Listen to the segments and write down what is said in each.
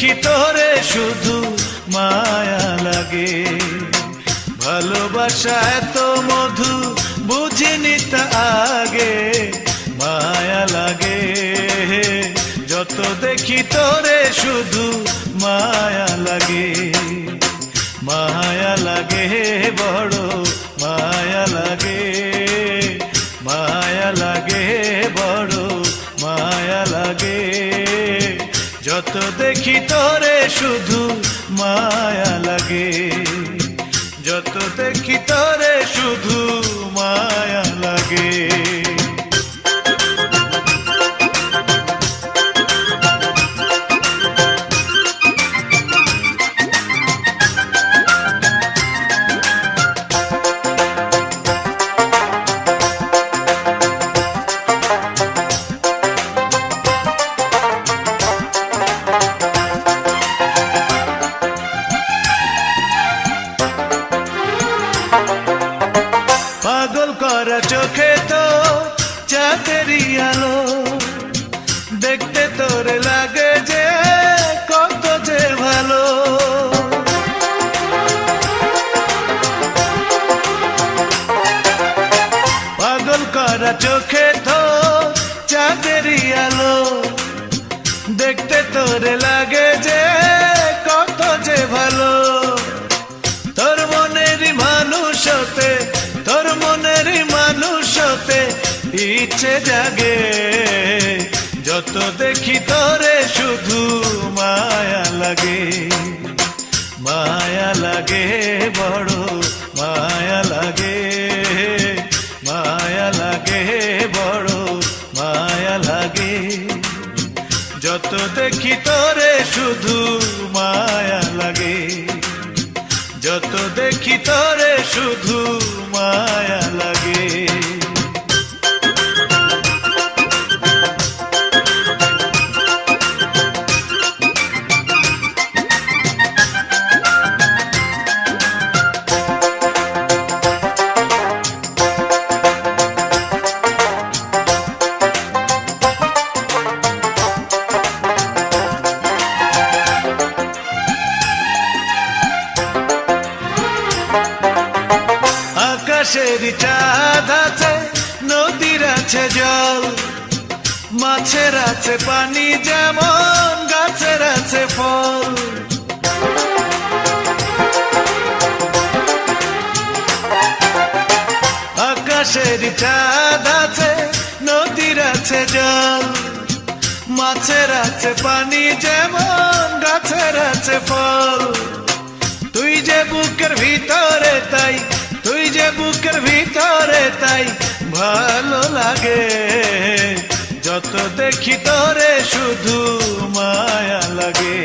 দেখি তোরে শুধু মায়া লাগে। ভালোবাসা এত মধু বুঝিনি তা আগে, মায়া লাগে। যত দেখি তোরে শুধু মায়া লাগে, মায়া লাগে বড় মায়া লাগে, মায়া লাগে বড় মায়া লাগে। যত দেখি তোরে শুধু মায়া লাগে, যত দেখি তোরে শুধু মায়া লাগে। পাগল করা চোখে তো চাঁদেরই আলো, দেখতে তোরে লাগে যে কত যে ভালো। পাগল করা চোখে তো চাঁদেরই আলো, দেখতে তোরে লাগে যে কত যে ভালো। তোর মনেরই মানুষ হতে, তোর মনেরই মানুষ হতে ইচ্ছে জাগে। যত দেখি তোরে শুধু মায়া লাগে, মায়া লাগে বড় মায়া লাগে, মায়া লাগে বড় মায়া লাগে। যত দেখি তোরে শুধু মায়া লাগে, যত দেখি তোরে শুধু মায়া লাগে। আকাশের চাঁদ আছে, নদীর আছে জল, মাছের আছে পানি যেমন গাছের আছে ফল। আকাশের চাঁদ আছে, নদীর আছে জল, মাছের আছে পানি যেমন গাছের আছে ফল। তুই যে বুকের ভিতরে তাই, তুই যে বুকের ভিতরে তাই ভালো লাগে। যত দেখি তোরে শুধু মায়া লাগে,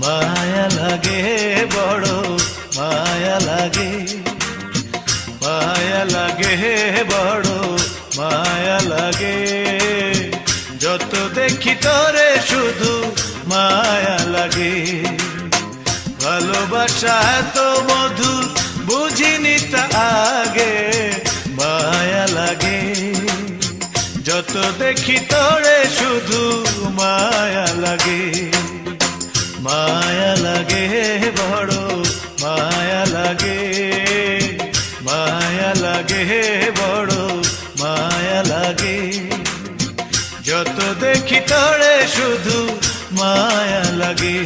মায়া লাগে বড় মায়া লাগে, মায়া লাগে বড় মায়া লাগে। যত দেখি তোরে শুধু মায়া লাগে। ভালোবাসা এত মধু বুঝিনি তা আগে, মায়া লাগে। যত দেখি তোরে শুধু মায়া লাগে, মায়া লাগে বড় মায়া লাগে, মায়া লাগে বড় মায়া লাগে। যত দেখি তোরে শুধু মায়া লাগে,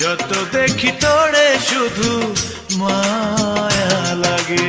যত দেখি তোরে শুধু মায়া লাগে।